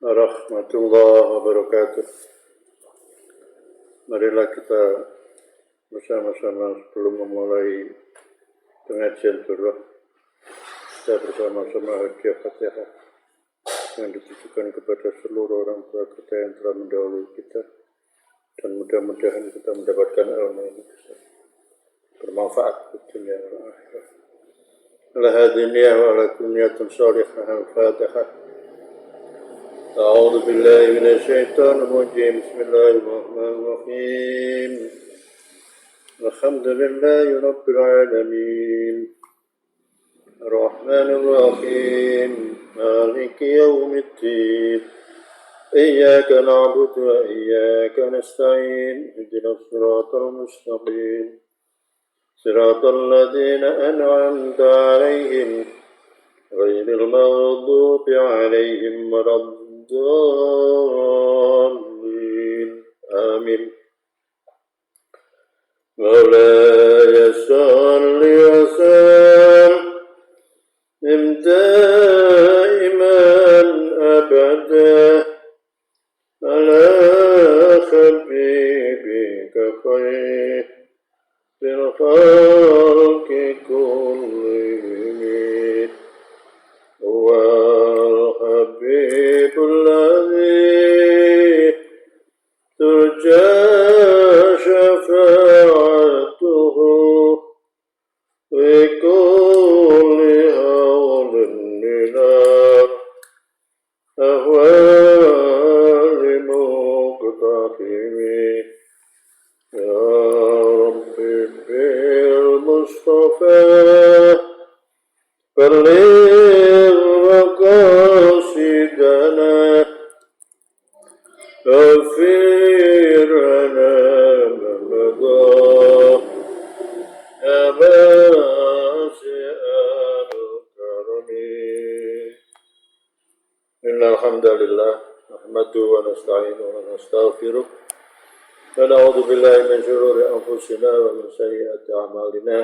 Warahmatullahi wabarakatuh. Marilah kita bersama-sama sebelum memulai pengajian surah, kita bersama-sama hadiah Fatihah yang ditujukan kepada seluruh orang tua kita yang telah mendahului kita, dan mudah-mudahan kita mendapatkan ilmu yang bermanfaat di dunia dan akhirat. Ala hadhihi niyyah wa ala kulli niyatin shalihah. Al-Fatihah. أعوذ بالله من الشيطان الرجيم. بسم الله الرحمن الرحيم. الحمد لله رب العالمين الرحمن الرحيم مالك يوم الدين إياك نعبد وإياك نستعين اهدنا الصراط المستقيم صراط الذين أنعمت عليهم غير المغضوب عليهم ولا الضالين آمين. مولاي صل وسلم دائما أبدا على حبيبك خير الخلق كلهم هو الحبيب الذي ترجى شفاعته في كل هول من الأهوال مقتحم يا رب بالمصطفى بلغ مقاصدنا اغفر لنا ما مضى يا واسع الكرم. إن الحمد لله نحمده ونستعينه ونستغفره ونعوذ بالله من شرور أنفسنا ومن سيئات أعمالنا.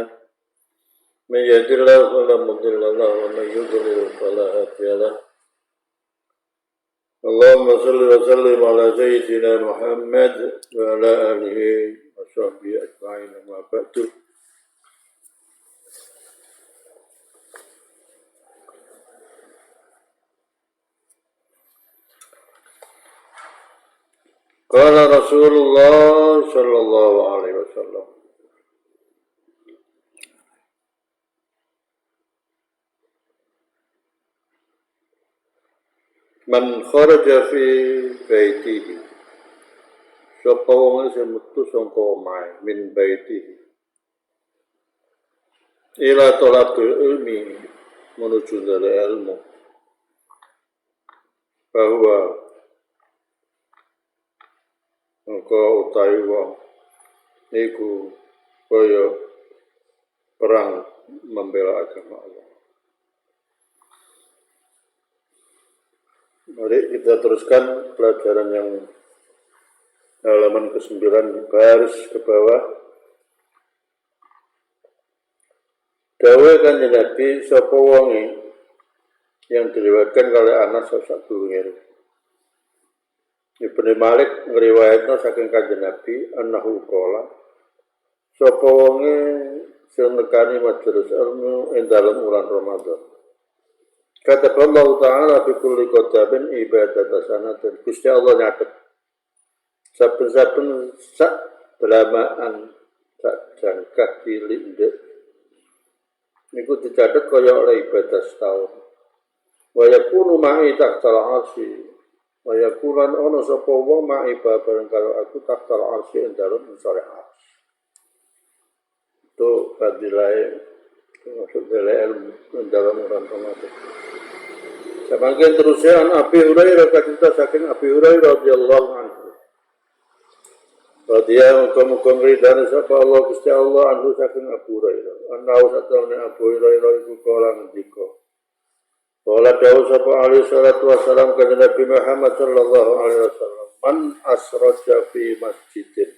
من يهد الله فلا مضل له ومن يضلل فلا هادي له. اللهم صل وسلم على سيدنا محمد وعلى آله وصحبه أجمعين. أما بعد. قال رسول الله صلى الله عليه وسلم Man kharaja fi baitihi, sapa wong sing metu saka omahe min baitihi ila talabil ilmi, menuju dari ilmu, bahwa engkau utawi wong niku kaya perang membela agama Allah. Mari kita teruskan pelajaran yang halaman ke-9 baris ke bawah. Dawuh Kanjeng Nabi sapa wonge yang diriwayatkan oleh Anas sak durunge. Ibnu Malik ngriwayatno saking Kanjeng Nabi annahu qala sapa wonge sing nekani majelis ilmu ing dalem wulan Ramadan. Kata Allah Ta'ala fi kulli qatabin ibadat sanatan. Gusti Allah nyatet saben-saben sak delamaan sak jangkah cilik ndek niku dicatet kaya oleh ibadah setahun. Wa yakunu ma'i tahtal arsy. Wa yakulan ono sapa wong ma'i bareng karo aku tahtal arsy ing dalem sore arsy. Itu fadilah maksud dari ilmu dalam orang Ramadan. Sebagian terusnya Abi Hurairah kata saking Abi Hurairah radhiyallahu anhu. Radhiyallahu muga-muga ridane sapa Allah Gusti Allah anhu saking Abu Hurairah. Ana satune Abu Hurairah iku kala ngendika. Kala dawuh sapa alaihi salatu wasalam kanjeng Nabi Muhammad sallallahu alaihi wasallam, man asraja fi masjidin.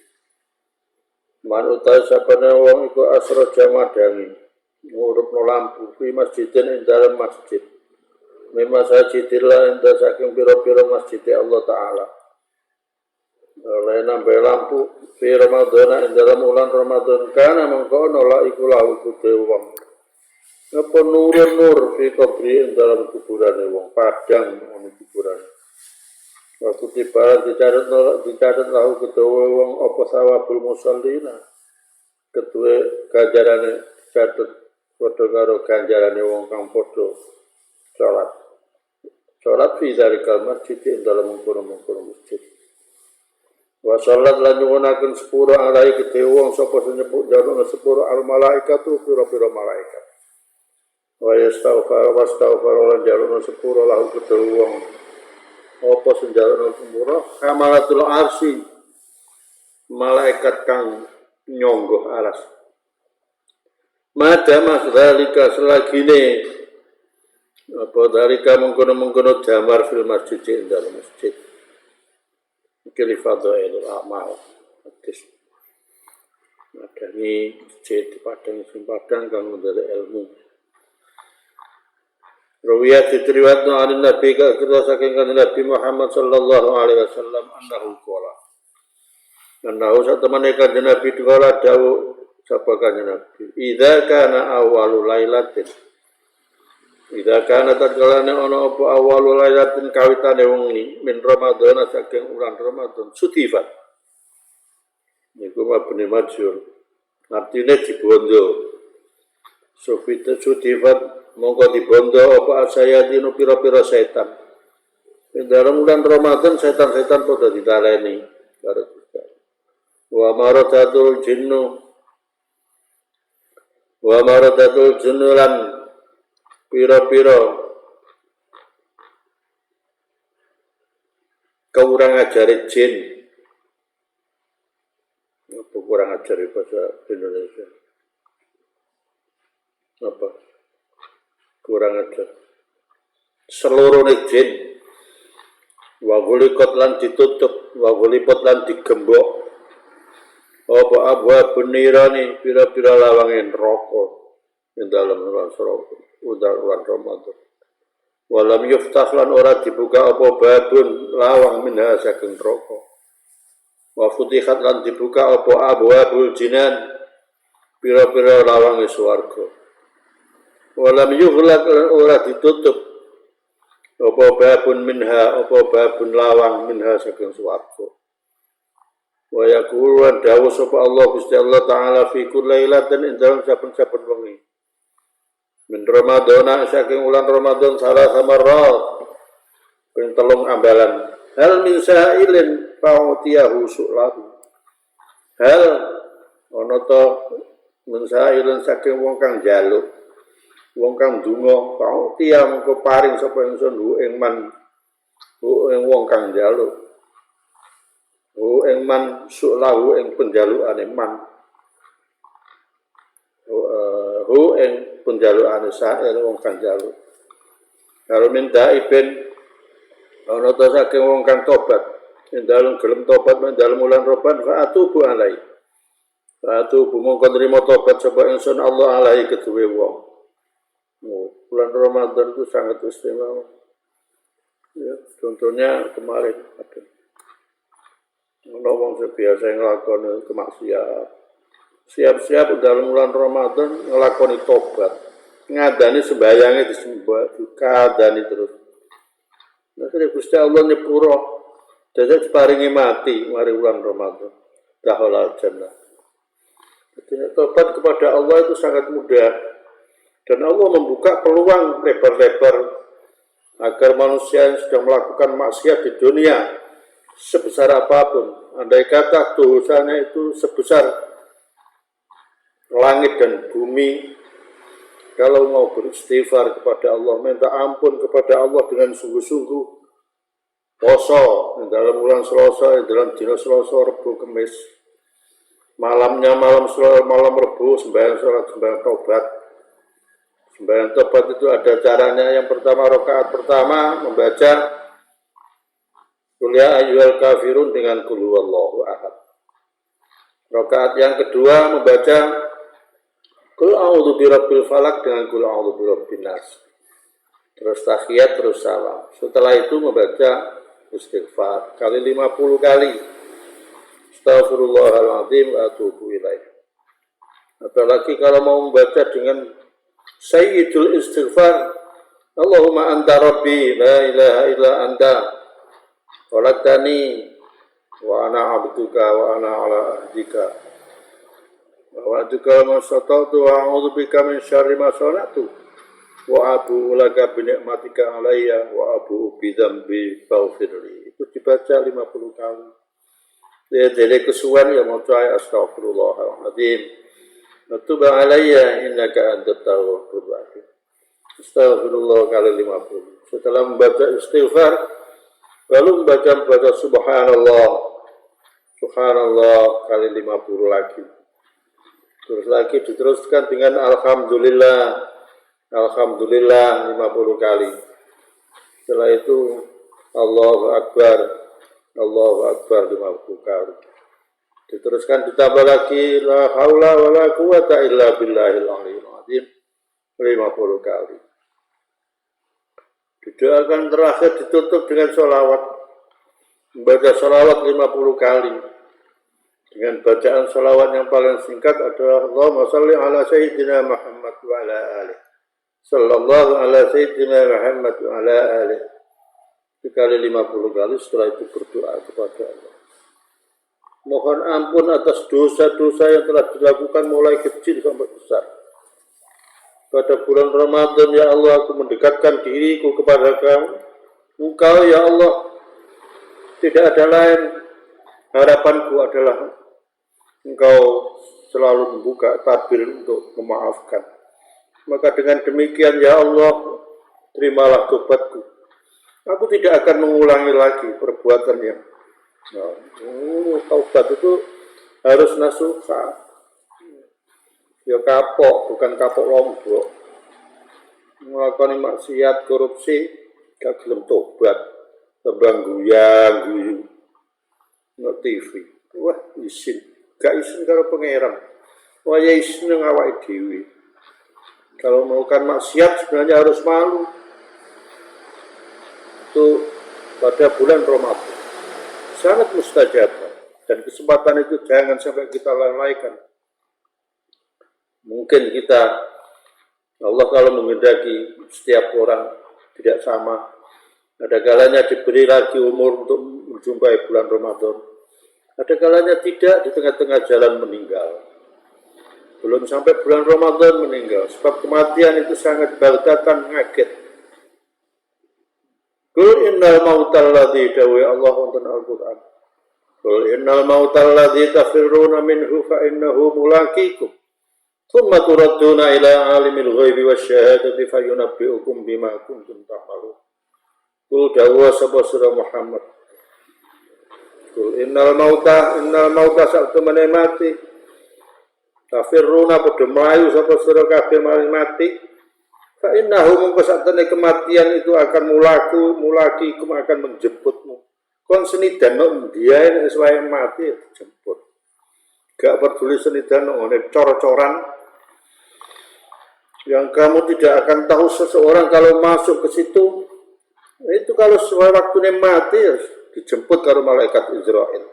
Man utawi sapane wong iku asraja madangi ngurupno lampu fi masjidin ing dalem masjid. mimma sajidillah inda saking pira-pira masjid Allah Ta'ala. Oleh nambah lampu fi Ramadhan ing dalam bulan Ramadan kana mangkono la iku lahu kudu wong. Apa nur fi kubri ing dalam kuburane wong padang ono kuburane. Waktu tiba dicatat lahu kudu wong apa sawabul musallina. Ketua ganjarane catet padha karo ganjarane wong kang padha salat. Salat fi zalikal masjid ing dalam mungkon-mungkon masjid. Wa salat lan nyuwunaken sepuro alai kedhe wong sapa sing nyebut jaluk sepuro al malaikatu pira-pira malaikat. Wa yastaghfar lan jaluk sepuro lahu kedhe wong apa sing jaluk sepuro kamalatul arsy malaikat kang nyonggoh aras. Madama dzalika selagine apa dzalika mengkono-mengkono damar fil masjid ing dalam masjid. Kili fadhailul amal hadis madani masjid padang sing padang kang ndare ilmu riwayat riwayat an Nabi ka saking Nabi Muhammad sallallahu alaihi wasallam annahu qala annahu satamane kanjeng Nabi dikala dawuh sapa kanjeng Nabi idza kana awwalul lailatin idza kana tajalane ana apa awalul lailatin kawitane wengi min Ramadan saking bulan Ramadan sutifat niku mabene majur artine dibondo sutifat mongko dibondo apa asayatinu pira-pira setan ing dalam bulan Ramadan setan-setan padha ditaleni karo kita wa maradatul jinnu lan pira-pira kurang ajar jin. Apa kurang ajar bahasa Indonesia? Apa? Kurang ajar. Seluruh jin. Wa gulikot lan ditutup, wa gulipot lan digembok. Apa abwa benirani pira-pira lawangin rokok di dalam bulan Ramadan. Walam yuftah lan ora dibuka apa babun lawang minha saking neraka. Wa futihat lan dibuka apa abwabul jinan pira-pira lawang swarga. Walam yughlaq lan ora ditutup apa babun minha apa babun lawang minha saking swarga. Wa yaqulu dawu sapa Allah Gusti Allah Ta'ala fi kulli lailatin ing dalem saben-saben wengi. Min Ramadan saking ulang Ramadan salah samarat ping telung ambalan hal min sa'ilin fa'utiyahu su'lahu hal ana ta min sa'ilin saking wong kang njaluk wong kang donga fa'utiya mengko paring sapa ingsun hu ing man hu ing wong kang njaluk hu ing man su'lahu ing penjalukane man hu ing penjalukane sa'il wong kang njaluk karo minta ibn ana ta saking wong kang tobat ing dalem gelem tobat ing dalem wulan Ramadan fa atubu alai fa atubu mongko nrimo tobat sapa ingsun Allah alai keduwe wong bulan Ramadan itu sangat istimewa ya contohnya kemarin ada wong biasa nglakoni kemaksiatan siap-siap dalam bulan Ramadan ngelakoni tobat ngadani sembayangnya disembah dikadani terus nah Gusti Allah nyepuro dadi diparingi mati mari bulan Ramadan dahol jannah jadi tobat kepada Allah itu sangat mudah dan Allah membuka peluang lebar-lebar agar manusia yang sedang melakukan maksiat di dunia sebesar apapun andai kata dosanya itu sebesar langit dan bumi kalau mau beristighfar kepada Allah minta ampun kepada Allah dengan sungguh-sungguh poso dalam bulan Selasa dalam dina Selasa Rebo Kamis malamnya malam Rebo sembahyang tobat itu ada caranya yang pertama rakaat pertama membaca Qul ya ayyuhal kafirun dengan Qul huwallahu ahad rakaat yang kedua membaca Qul a'udzu birabbil falaq dengan Qul a'udzu birabbin nas. terus tahiyat, terus salam. Setelah itu membaca istighfar kali 50 kali. Astaghfirullahaladzim wa atubu ilaih. Apalagi kalau mau membaca dengan sayyidul istighfar, Allahumma anta rabbi la ilaha illa anta khalaqtani wa ana abduka wa ana ala ahdika wa atuka ma sata'tu wa a'udzubika min syarri ma sana'tu wa abu laka bi ni'matika alayya wa abu bi dzambi faghfirli. Itu dibaca 50 kali. Ya jadi kesuwen ya maca astaghfirullahaladzim wa tub alayya innaka antat tawwabur rahim. Astaghfirullah kali 50. Setelah membaca istighfar lalu membaca subhanallah kali 50 lagi. Terus lagi diteruskan dengan alhamdulillah 50 kali. Setelah itu Allahu Akbar 50 kali. Diteruskan ditambah lagi la haula wala quwata illa billahil aliyyil azim 50 kali. Didoakan terakhir ditutup dengan sholawat. Membaca sholawat 50 kali. Dengan bacaan sholawat yang paling singkat adalah Allahumma salli ala sayyidina Muhammad wa ala alih. Sallallahu ala sayyidina Muhammad wa ala alih. Dikali 50 kali, setelah itu berdoa kepada Allah. Mohon ampun atas dosa-dosa yang telah dilakukan mulai kecil sampai besar. Pada bulan Ramadan, ya Allah, aku mendekatkan diriku kepada Kamu. Engkau, ya Allah, tidak ada lain. Harapanku adalah Engkau selalu membuka tabir untuk memaafkan. Maka dengan demikian, ya Allah, terimalah tobatku. Aku tidak akan mengulangi lagi perbuatan yang taubat itu harus nasuha. Ya kapok, bukan kapok lombok. Melakukan maksiat, korupsi, gak gelem tobat. Tembang guyu, nggak TV. Wah, isin. Gak isin kalau pangeran. Wah, ya isin yang awake dhewe. Kalau melakukan maksiat sebenarnya harus malu. Itu pada bulan Ramadan. Sangat mustajab. Dan kesempatan itu jangan sampai kita lalaikan. Mungkin kita, Allah kalau menghendaki setiap orang tidak sama. Ada kalanya diberi lagi umur untuk menjumpai bulan Ramadan. Ada kalanya tidak, di tengah-tengah jalan meninggal. Belum sampai bulan Ramadan meninggal. Sebab kematian itu sangat baghtatan, ngaget. Qul innal mautal ladzi dawi Allah wonten Al-Qur'an. Qul innal mautal ladzi tafirruna minhu fa innahu mulaqikum. Thumma turadduna ila alimil ghaibi wasyahadati fayunabbi'ukum bima kuntum ta'malun. Qul dawuh sapa sira Muhammad. Qul innal mauta saktemene mati. Tafirruna padha mlayu sapa sira kabeh maring mati. Fa innahu mungko saktemene kematian itu akan mulakikum akan menjemputmu. Kon senidan nek ndiae nek wis mati dijemput. Gak peduli senidan ngene cor-coran. Yang kamu tidak akan tahu seseorang kalau masuk ke situ, itu kalau sesuai waktunya mati ya dijemput karo malaikat Israel.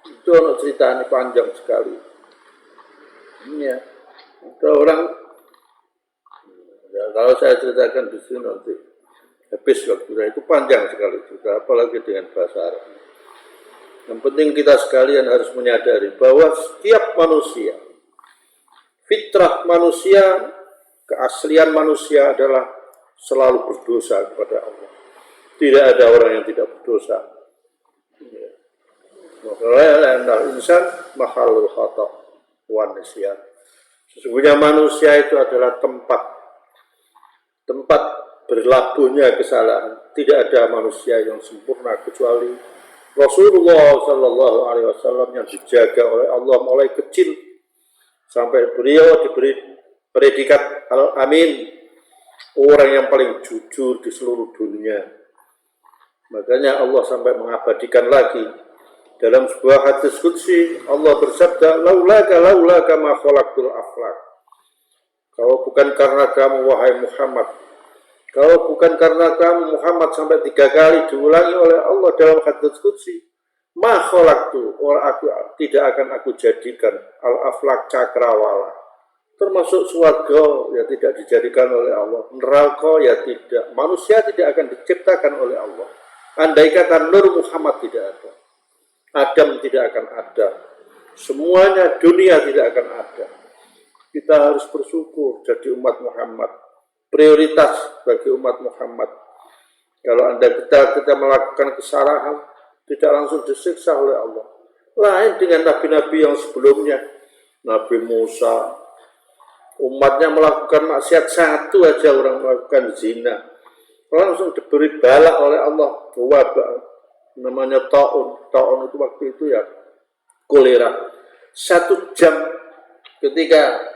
Itu ono ceritanya panjang sekali. Ya, ada orang ya, kalau saya ceritakan di sini nanti habis waktunya, itu panjang sekali juga, apalagi dengan bahasa Arab. Yang penting kita sekalian harus menyadari bahwa setiap manusia, fitrah manusia, keaslian manusia adalah selalu berdosa kepada Allah. Tidak ada orang yang tidak berdosa. Makanya insan mahalul khata' wan nisyan. Sesungguhnya manusia itu adalah tempat berlabuhnya kesalahan. Tidak ada manusia yang sempurna kecuali Rasulullah Sallallahu Alaihi Wasallam yang dijaga oleh Allah mulai kecil sampai beliau diberi predikat Al-Amin, orang yang paling jujur di seluruh dunia. Makanya Allah sampai mengabadikan lagi dalam sebuah hadis qudsi, Allah bersabda, laulaka ma khalaqtul aflaq. Kalau bukan karena kamu wahai Muhammad, Kalau bukan karena kamu Muhammad sampai 3 kali diulangi oleh Allah dalam hadits qudsi, ma khalaqtu, aku tidak akan aku jadikan al-aflak cakrawala. Termasuk surga ya tidak dijadikan oleh Allah, neraka ya tidak, manusia tidak akan diciptakan oleh Allah. Andai kata Nur Muhammad tidak ada, Adam tidak akan ada, semuanya dunia tidak akan ada. Kita harus bersyukur jadi umat Muhammad, prioritas bagi umat Muhammad. Kalau kita melakukan kesalahan, tidak langsung disiksa oleh Allah. Lain dengan nabi-nabi yang sebelumnya. Nabi Musa, umatnya melakukan maksiat satu aja, orang melakukan zina, langsung diberi bala oleh Allah, wabah, namanya ta'un. Ta'un itu waktu itu ya kolera. 1 jam ketika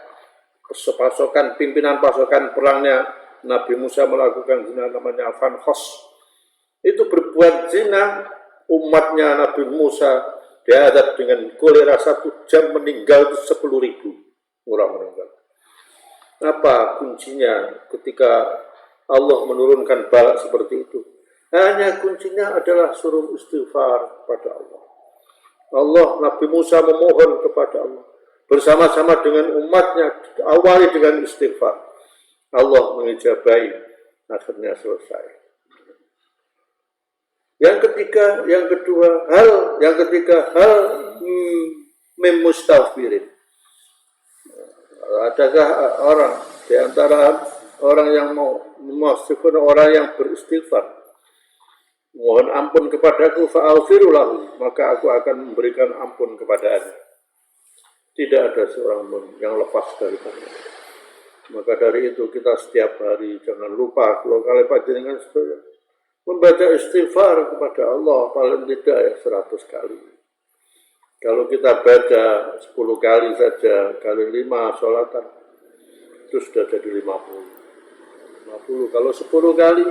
pimpinan pasukan perangnya Nabi Musa melakukan zina, namanya Fanhos, itu berbuat zina, umatnya Nabi Musa diadab dengan kolera 1 jam, meninggal itu 10.000 orang meninggal. Apa kuncinya ketika Allah menurunkan balak seperti itu? Hanya kuncinya adalah suruh istighfar kepada Allah. Nabi Musa memohon kepada Allah bersama-sama dengan umatnya, awali dengan istighfar. Allah mengijabahi, akhirnya selesai. Yang ketiga hal memustaghfirin. Adakah orang di antara orang yang mau memaafkan orang yang beristighfar, mohon ampun kepadaku, fa'aghfiru lahu, maka aku akan memberikan ampun kepadanya. Tidak ada seorang pun yang lepas dari sana. Maka dari itu kita setiap hari jangan lupa kalau kali panjenengan sedaya membaca istighfar kepada Allah paling tidak ya 100 kali. Kalau kita baca 10 kali saja, kali 5 sholatan, itu sudah jadi 50. Kalau 10 kali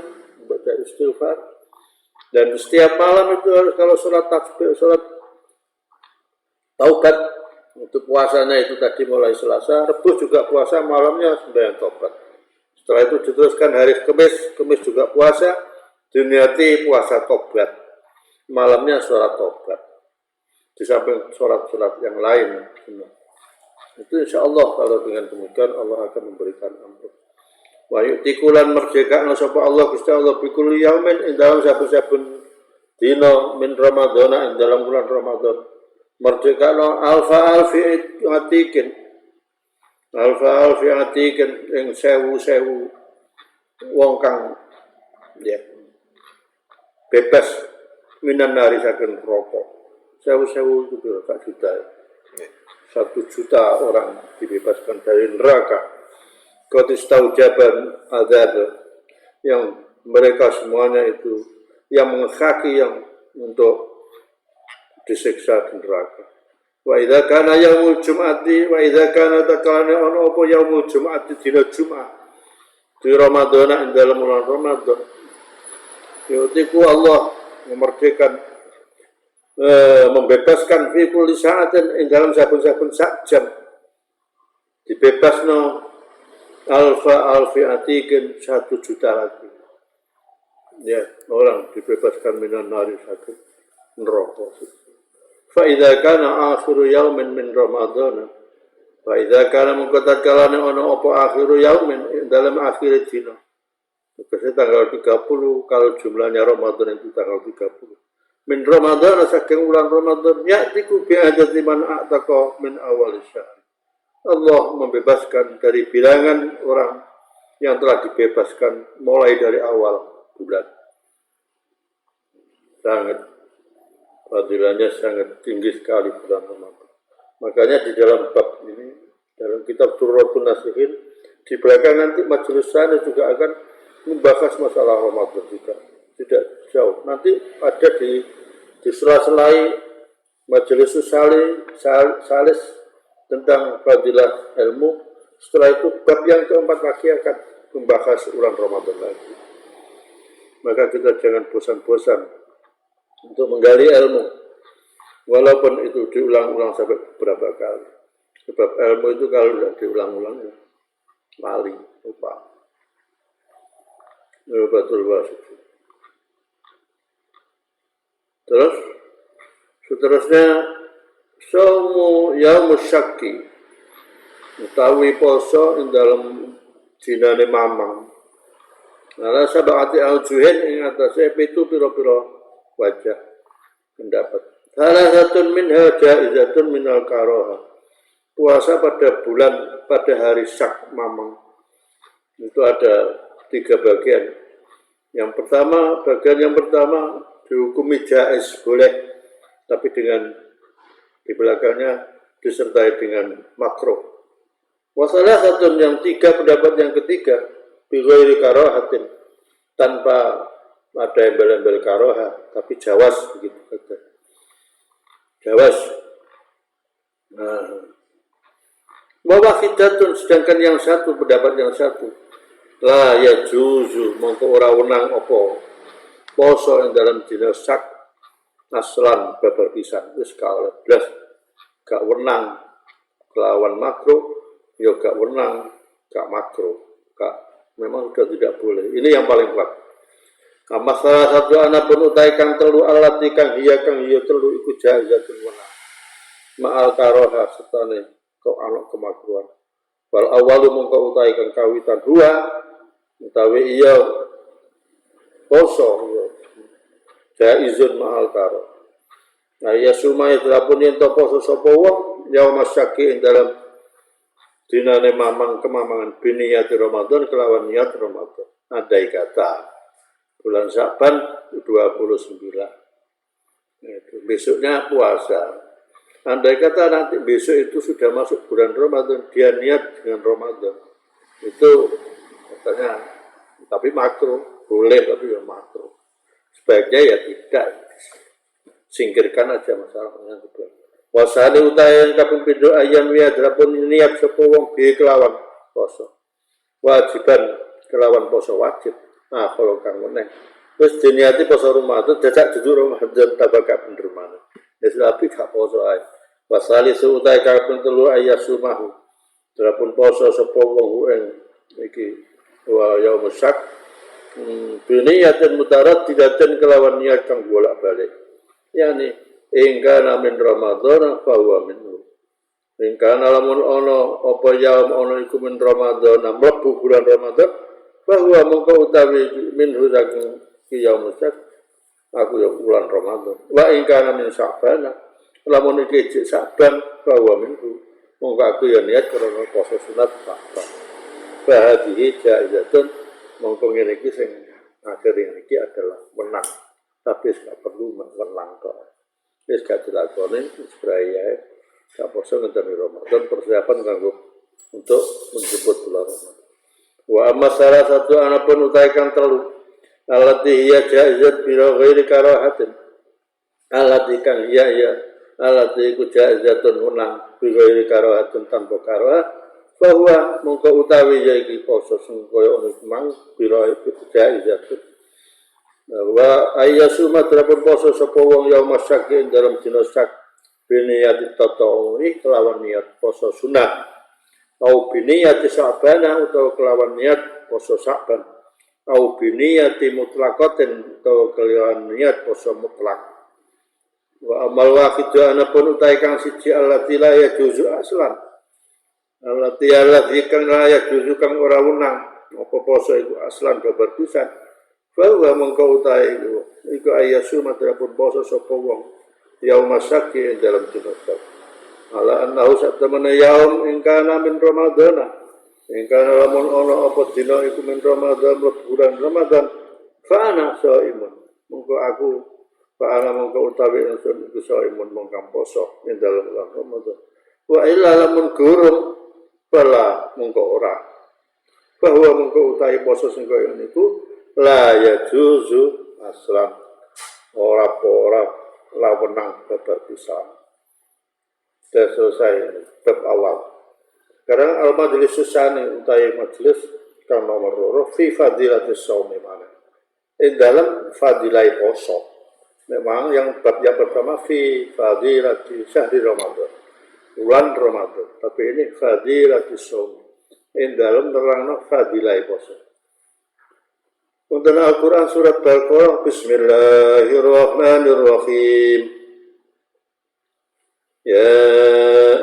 baca istighfar, dan setiap malam itu harus, kalau sholat tasbih, sholat taubat, itu puasanya itu tadi mulai Selasa, Rabu juga puasa, malamnya sembahyang taubat. Setelah itu diteruskan hari Kamis juga puasa, diniati puasa taubat, malamnya sholat taubat. Di samping sholat-sholat yang lain, itu insya Allah kalau dengan demikian Allah akan memberikan ampun. Wa yu'tikulan merdekakna sapa Allah Gusti Allah bikul yaumin ing dalam saben-saben dina min Ramadhan ing dalam bulan Ramadan. Merdekakna alfa alfi atikin ing 1000 wong kang ya bebas minan nari saking rokok. 1000 itu berapa juta? 1 juta orang dibebaskan dari neraka. Qatis taujaban azab, yang mereka semuanya itu yang menghaki yang untuk disiksa di neraka. Wa idza kana yaumul jum'ati wa idza kana takana ono apa yaumul jum'ati dina Jumat di Ramadan ing dalam bulan Ramadan. Yutiku Allah memerdekakan, membebaskan fi kulli sa'atin ing dalam saben-saben sak jam, dibebasno alfi atikin 1 juta lagi. Ya, orang dibebaskan minan nari sakit neraka. Fa idza kana akhiru yaumin min Ramadan, fa idza kana mengkotat kalane ono apa akhiru yaumin dalam akhir dina. Biasanya tanggal 30, kalau jumlahnya Ramadan itu tanggal 30. Min Ramadan saking bulan Ramadan ya'tiku bi'adati man a'taqa min awal syahr. Allah membebaskan dari bilangan orang yang telah dibebaskan mulai dari awal bulan. Sangat fadilahnya sangat tinggi sekali bulan Ramadan. Makanya di dalam bab ini, dalam kitab Turratun Nasihin, di belakang nanti majelis sana juga akan membahas masalah Ramadan juga. Tidak jauh. Nanti ada di sela-selai majelis salis tentang fadilah ilmu. Setelah itu bab yang keempat lagi akan membahas bulan Ramadan lagi. Maka kita jangan bosan-bosan untuk menggali ilmu, walaupun itu diulang-ulang sampai beberapa kali. Sebab ilmu itu kalau tidak diulang-ulang ya lali, lupa. Betul Basit. Terus seterusnya saumu yaumus syakki utawi poso ing dalam dinane mamang. Ala sab'ati aujuhin ing atase pitu pira-pira wajah pendapat. Salah satu minha jaizatun minal karoha. Puasa pada hari syak mamang itu ada 3 bagian. Bagian yang pertama dihukumi jaiz, boleh, tapi di belakangnya disertai dengan makruh. Wasalah satu yang 3, pendapat yang ketiga, bighairi karohatin, tanpa ada embel-embel karoha, tapi jawas begitu kata. Jawas. Nah, wawahidatun, sedangkan yang satu, pendapat yang satu, la ya juzu mongko ora wenang apa poso ing dalam dina syak aslan babar pisan wis gak wenang kelawan makruh ya gak wenang gak makruh memang sudah tidak boleh. Ini yang paling kuat. Masalah satu anak pun utai kang telu alat kang hiya telu iku jaizatun wenang ma'al karoha setane kau anak kemakruhan. Wal awalu mongko utai kang kawitan dua utawi iya poso jaizun ma'al karo. Nah ya sumai terapun yen to poso sapa wong yaum masyaki ing dalam dinane mamang kemamangan biniyat Ramadan kelawan niat Ramadan. Andai kata bulan Syaban 29. Itu besoknya puasa. Andai kata nanti besok itu sudah masuk bulan Ramadan, dia niat dengan Ramadan. Itu katanya, tapi makruh, boleh tapi ya makruh. Sebaiknya ya tidak, singkirkan aja masalahnya. Wasani utayan kaping pindho ayam ya drapun niat sapa wong bi kelawan poso. Wajiban kelawan poso wajib. Nah, kalau kang meneh wis diniati poso Ramadan dadak dudu Ramadan tabaka bener maneh. Wis tapi gak poso ae. Wasali suutai kaping telu ayasumahu. Drapun poso sapa wong ing iki wa yaumus syak biniyatin mutaraddidatin kelawan niat kang bolak-balik. Yani ingkana min Ramadan fa huwa minhu. Ingkana lamun ana apa yaum ana iku min Ramadan mlebu bulan Ramadan fa huwa mongko utawi minhu saking yaumus syak aku ya bulan Ramadan. Wa ingkana min Sya'ban lamun iki Sya'ban fa huwa minhu. Mongko aku ya niat karena poso sunat Sya'ban. Bahadihi jaizatun mongko ngene iki sing akhir iki adalah menang tapi gak perlu menang kok wis gak dilakoni sebraya gak poso ngenteni Ramadan persiapan kanggo untuk menjemput bulan Ramadan. Wa amma salah satu anapun utaikan telu alati hiya jaizat bila ghairi karahatin alati kang hiya alati ku jaizatun menang bila ghairi karahatin tanpa karah bahwa mongko utawi iki poso sing kaya ono mang pira jaizatun wa ayyasuma terapun poso sapa wong yaum syak ing dalam dina syak biniyati tatawwi kelawan niat poso sunah au biniyati Sya'ban utawa kelawan niat poso Sya'ban au biniyati mutlaqatin utawa kelawan niat poso mutlak wa amal wahidu anapun utai kang siji allati la yajuzu aslan allati kang layak juzu kang ora wenang apa poso iku aslan babar pisan bahwa mengko utahe iku ayasu matrapun poso sapa wong yaum masyaki dalam dinasa ala annahu satamana yaum ingkana min Ramadana ingkana lamun ana apa dina iku min Ramadan bulan Ramadan fa ana shaimun mengko aku fa ana mengko utawi ingsun iku shaimun mongko poso ing dalam bulan Ramadan wa illa lamun gurung bala mongko ora bahwa mongko utahe poso sing kaya niku la ya juzu aslam ora la wenang babar pisan. Sudah selesai bab awal. Sekarang al-majlis susani utahe majelis kang nomor 2 fi fadilatis shaumi mana. Dalam fadilai poso. Memang yang bab yang pertama fi fadilati syahri Ramadan. Bulan Ramadan, tapi ini fadilatis shaum. Dalam terangno fadilai poso. Wonten Al-Qur'an surat Baqarah Bismillahirrahmanirrahim. Ya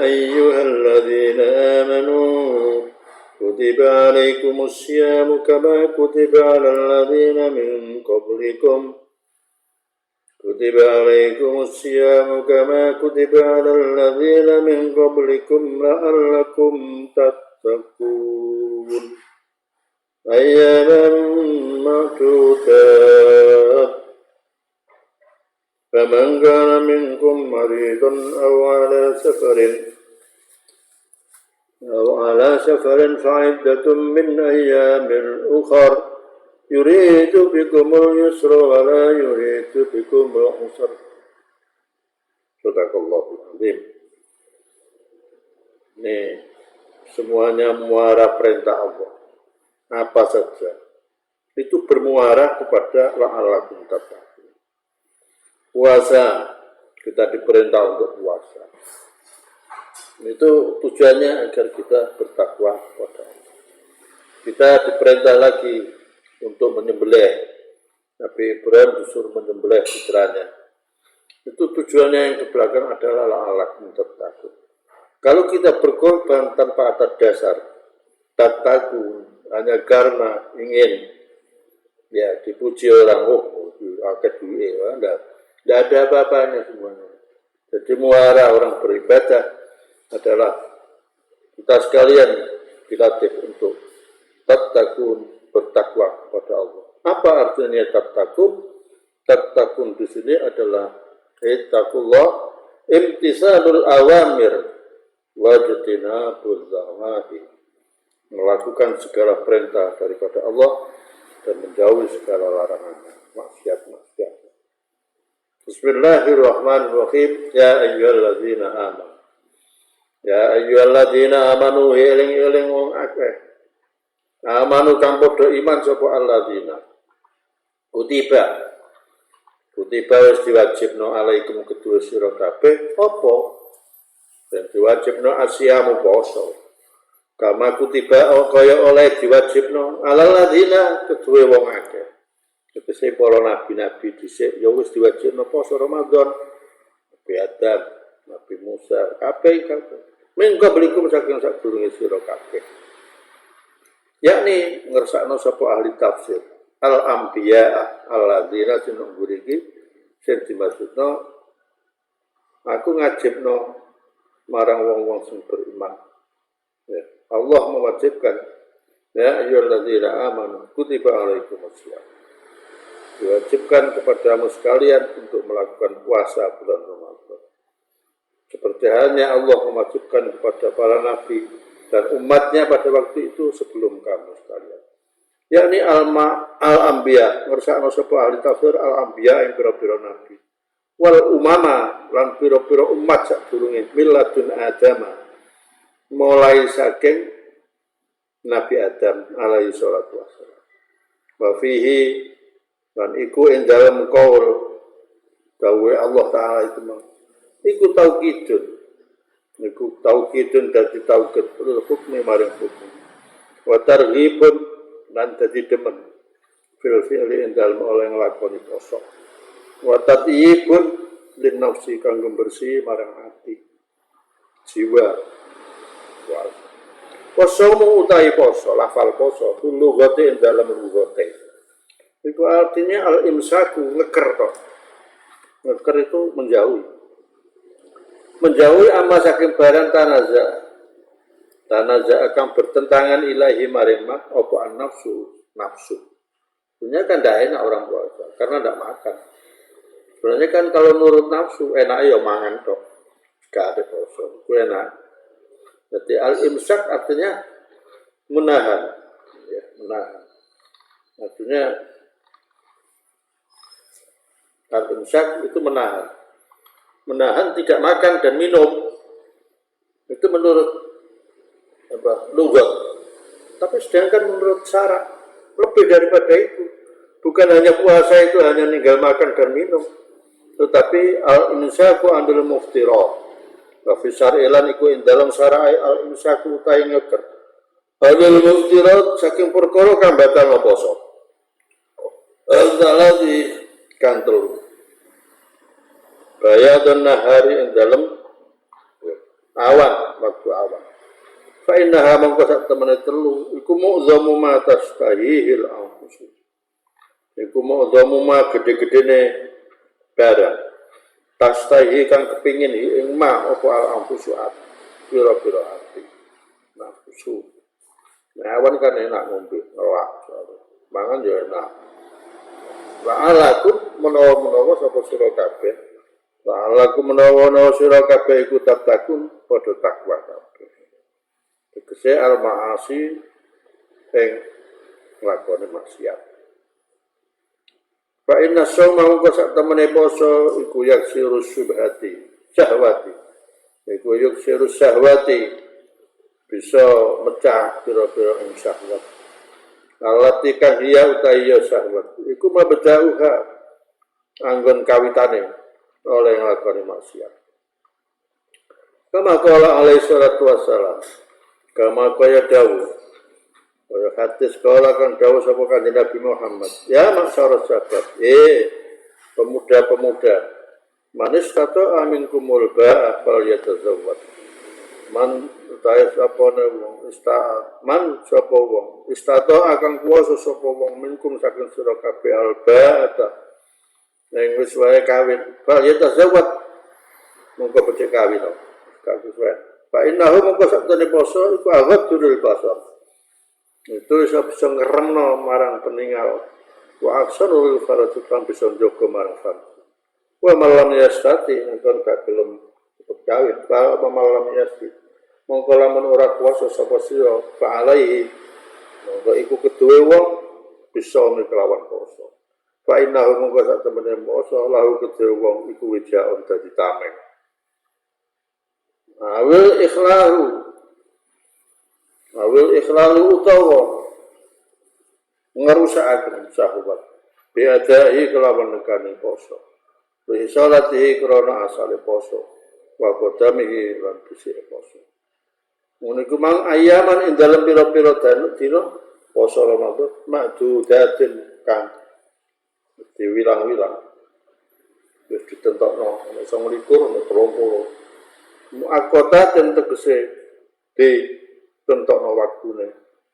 ayyuhalladzina amanu kutiba alaikumus syiyamu kama kutiba alal ladzina min qablikum كتب عليكم الصيام كما كتب على الذين من قبلكم لعلكم تتقون أياما معدودات فمن كان منكم مريضا أو على سفر فعدة من أيام أخر يريد بكم اليسر ولا يريد بكم العسر. Sadaqallahul azim. Ini semuanya muara perintah Allah. Apa saja itu bermuara kepada la'allakum tattaqun. Puasa, kita diperintah untuk puasa. Itu tujuannya agar kita bertakwa kepada Allah. Kita diperintah lagi untuk menyembelih. Nabi Ibrahim disuruh menyembelih putranya. Itu tujuannya yang di belakang adalah la'allakum tattaqun. Kalau kita berkorban tanpa atas dasar tattaqun, hanya karena ingin ya dipuji orang, akad duit, tidak ada apa-apanya semuanya. Jadi muara orang beribadah adalah kita sekalian dilatih untuk tattaqun, bertakwa kepada Allah. Apa artinya tattaqun? Tattaqun di sini adalah ittaqullah imtisalul awamir wajtinabul nawahi. Melakukan segala perintah daripada Allah dan menjauhi segala larangannya, maksiat-maksiat. Bismillahirrahmanirrahim. Ya ayyuhalladzina amanu. Ya ayyuhalladzina amanu eling-eling wong akeh. Amanu kang padha iman sapa alladzina. Kutiba wis diwajibno alaikum kedua sira kabeh apa? Dan diwajibno asyamu poso. Kama kutiba kaya oleh diwajibno alal ladzina kedua wong akeh. Tegese para nabi-nabi dhisik ya wis diwajibno poso Ramadan. Nabi Adam, Nabi Musa, kabeh. Mengko belikum saking sadurunge sira kabeh. Yakni ngersakno sapa ahli tafsir al-anbiya alladzina sing ngguriki sing dimaksudno aku ngajibno marang wong-wong sing beriman. Ya, Allah mewajibkan ya ayyuhalladzina amanu kutiba alaikumussyam. Diwajibkan kepadamu sekalian untuk melakukan puasa bulan Ramadan. Seperti halnya Allah mewajibkan kepada para nabi dan umatnya pada waktu itu sebelum kamu sekalian. Yakni al-anbiya, ngersakno sapa ahli tafsir al-anbiya yang pira-pira nabi. Wal umama lan pira-pira umat sadurunge milladun adama. Mulai saking Nabi Adam alaihi salatu wassalam. Wa fihi lan iku ing dalem qaul dawuhe Allah taala itu mah. Iku taukidun. Niku taukidun dadi taukid hukmi maring hukum. Wa targhibun lan dadi demen fil fi'li indal oleh nglakoni poso. Wa tatyibun lin nafsi kanggo bersih marang ati. Jiwa. Poso utai poso, lafal poso lugate dalam lugate. Itu artinya al-imsaku ngeker toh. Ngeker itu menjauhi. Menjauhi amma saking barang tanaza akan bertentangan ilahi marimah apa an-nafsu nafsu. Sebenarnya kan tidak enak orang puasa karena tidak makan. Sebenarnya kan kalau nurut nafsu enak ya mangan toh. Gak ada puasa, itu enak. Jadi al-imsak artinya menahan, ya, menahan. Artinya al-imsak itu menahan. Menahan tidak makan dan minum itu menurut lugat. Tapi sedangkan menurut syara lebih daripada itu. Bukan hanya puasa itu hanya ninggal makan dan minum, tetapi al-imsaku andal muftirat. Wa fi syar'ilan iku ing dalam syara'i al-imsaku utahe ngeker. Andal muftirat saking perkara kang batal poso. Al-Zalati kang telu. Bayadun nahari ing dalem awan, waktu awan. Fa innaha mongko sak temene telu iku mu'zamu ma tastahihil anfus. Iku mu'zamu ma gede-gedene barang. Tastahi kang kepingin ing ma apa al anfusu pira-pira ati. Nafsu. Nah, awan kan enak ngombe, ngelak. Mangan ya enak. La'alaku menawa-menawa sapa sira kabeh. La'alaku menawa-menawa sira kabeh iku takun padha takwa kabeh. Tegese al-ma'asi ing nglakoni maksiat. Fa inna shauma mongko sak temene poso iku yaksiru syubhati, syahwati. Iku yaksiru syahwati bisa mecah pira-pira ing syahwat. Alati kang hiya utaya syahwat. Iku mabda'uha anggon kawitane oleh nglakoni maksiat. Kama qala alaihi salatu wassalam. Kama kaya dawuh. Kaya hadis kala kan dawuh sapa kanjeng Nabi Muhammad. Ya masyarakat sahabat. Pemuda-pemuda. Manis kata amin kumul ba'a fal yatazawwad. Man utahe sapane wong man sapa wong istato akan kuwasa sapa wong minkum saking sira kabeh alba'ata ning wis wae kawin fal yatazawwad mongko becik kawin kang sesuai fa innahu mongko sakjane poso iku aghadul basar itu bisa ngeremno marang peninggal wa aksarul faratu kan bisa njogo marang fan wa malam yastati engkon gak gelem kawin fa malam yastati mongko lamun ora kuwasa sapa sira fa alaihi mongko iku keduwe wong bisa kelawan poso fa innahu mongko sak temene poso lahu keduwe wong iku wijaun dadi tameng awil ikhlalu utawa ngerusakaken syahwat biadai kelawan nekani poso bi salatihi krana asale poso wa qadamihi lan bisi poso. Uniku mang ayaman ing dalem pira-pira dina poso Ramadan ma'dudatin kang diwilang-wilang wis ditentokno ana 29 ana 30 muaqqatatin tegese ditentokno waktune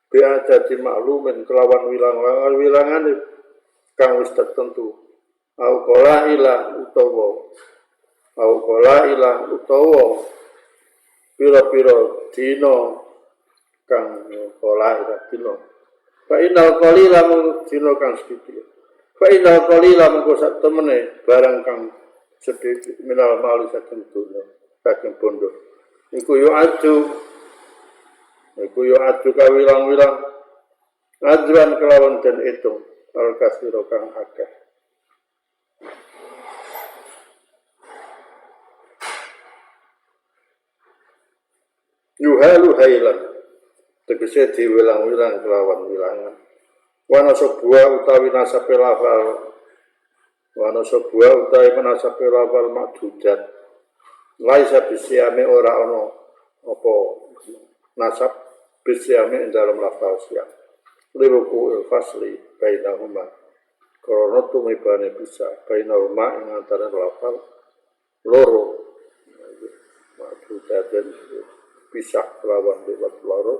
bi'adati maklumin kelawan wilangane kang wis tertentu au qala utawa pira-pira dina kang qala dina fa inal qalila dina kang sedhik fa inal qalila mengko sak temene barang kang sedhik minal mali saking dunya saking bondo iku yo adu kawilang-wilang adwan kelawan den itung al kasira kang akeh yuhalu hailan tegese diwilang-wilang kelawan wilangan wana sebuah utawi nasabe lafal nasabe lafal makdudat laisa bisiame ora ana apa nasab bisiame ing dalam lafal siam liruku fasli bainahuma karena tumibane bisa bainahuma ing antara lafal loro makdudat dan pisah kelawan lewat loro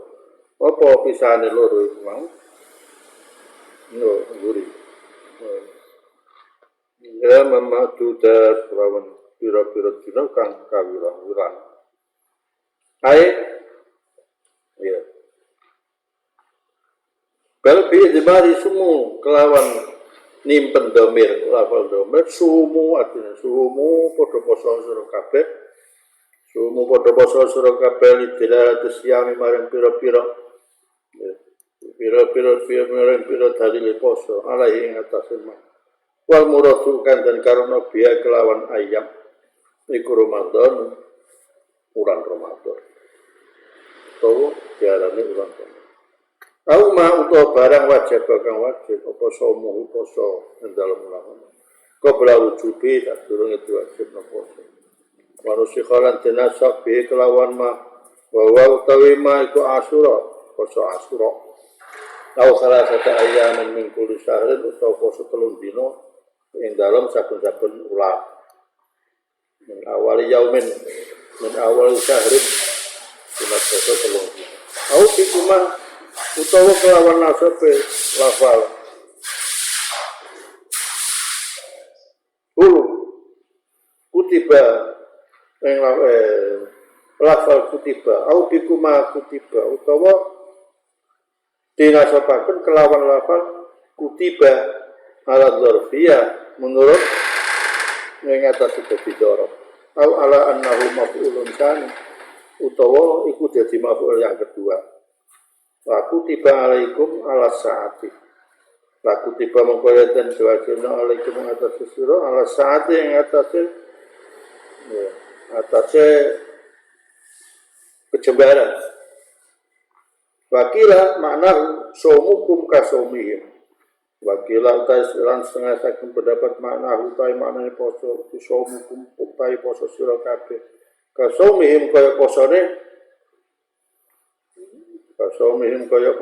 apa pisahane loro iku mau nguri ya mamadudat kelawan pira-pira dina kang kawilang-wilang ya bal bi idmari sumu kelawan nimpen domir lafal domir sumu artinya sumu padha poso sira kabeh sumu padha poso sira kabeh dilarat siyami marang pira-pira dalil poso alaihi ing atase wal muradu kan dan karena biya kelawan ayam iku Ramadan bulan Ramadan to diarani bulan Ramadan au ma utawa barang wajib kang wajib apa somo poso ing dalem ulama kok bela wujubi tak durung itu wajib poso manusia kalan jenazah bi kelawan ma wa utawi ma iku Asyura poso Asyura Au salah satu ayaman min kulli syahrin utawa poso 3 dina ing dalem saben-saben ulang. Min awali yaumin min awal syahrin sunat poso 3 dina. Au ikumah utawa kelawan nasabe lafal. Kutiba ing lafal kutiba au bikuma kutiba utawa dinasabaken kelawan lafal kutiba ala dzarfiyah menurut ing atas dadi dzaraf au ala annahu maf'ulun tsani utawa iku dadi maf'ul yang kedua. Wa kutiba alaikum ala saati. La kutiba mengkoya dan diwajibna alaikum atas sira ala saati ing atasnya kecembaran. Wakilah makna somukum kasomihim. Wakilah utai silang setengah saking pendapat makna utai maknanya poso somukum utai poso sira kabeh. Kasomihim kaya posone kasomihim kaya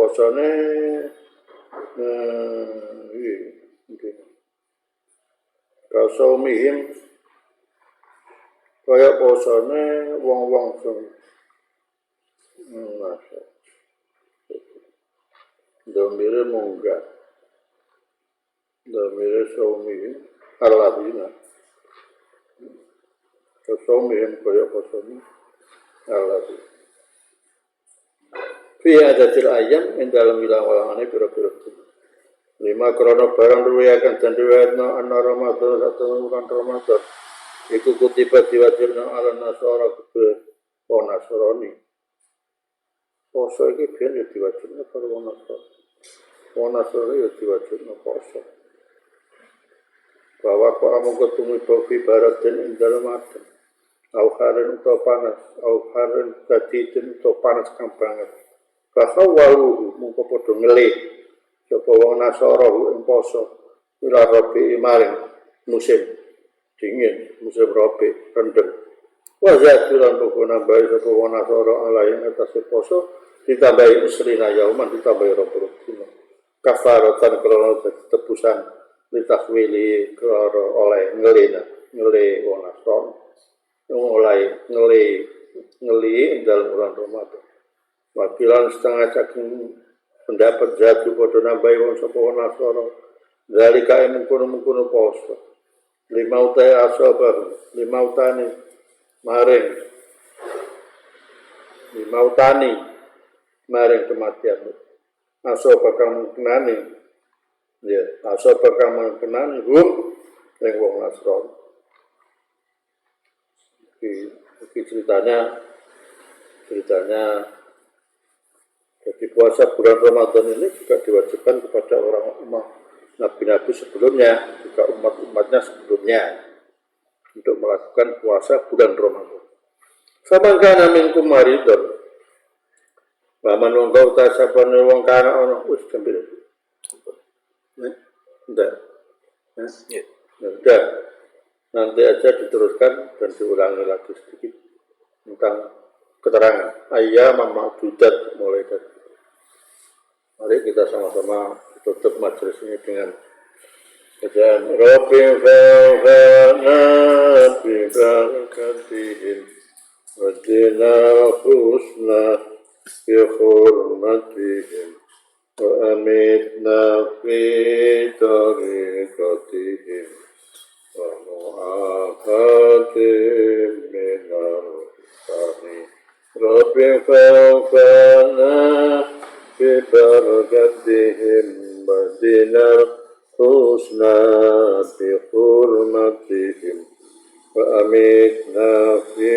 posone wong-wong sing domire munggah domire somihim alladzina kasomihim kaya posone alladzina fi adatil ayam ing dalem ilang-walangane pira-pira lima krono barang ruwiyakan dan riwayatna anna Ramadan atau bulan Ramadan iku kutiba diwajibna ala nasara kebe Nasrani. Poso iki ben ya diwajibna karo wong Nasrani ya diwajibna poso. Bahwa kok amung tumiba fi baradin ing dalem adem. Au karen utawa panas, au karen kaditen utawa panas kang banget. Fahawalu mungko padha ngelih sapa wong Nasara ing poso ila rabi maring musim dingin, musim rabi rendeng. Wajah tulan buku nambahi sapa wong Nasara ala ing atase poso ditambahi usrina yauman ditambahi 20 dina. Kafaratan krana tebusan ditahwili krana oleh ngelih wong Nasara. Mulai ngelih ing dalem bulan Ramadan. Wakilan setengah saking pendapat jatuh pada nambahi wong sapa wong Nasara dari kae mengkono-mengkono poso lima utani maring kematian asoba kang kenani ya asoba kang kenani ing wong Nasrani iki ceritanya jadi puasa bulan Ramadan ini juga diwajibkan kepada orang nabi-nabi sebelumnya, juga umat-umatnya sebelumnya untuk melakukan puasa bulan Ramadan. Sama kana minkum maridun. Paman wong kau ta sapane wong kana ana wis gembira. Ndak. Ndak. Nanti aja diteruskan dan diulangi lagi sedikit tentang keterangan ayyam ma'dudat mulai dari. Mari kita sama-sama tutup majelis ini dengan bacaan Rabbi fa'fa'na bi barakatihim wa dina husna bi hurmatihim wa amitna fi tariqatihim wa mu'afatim minar sani Rabbi fa'fa'na ببركتهم ودنا حسنا بحرمتهم وأمتنا في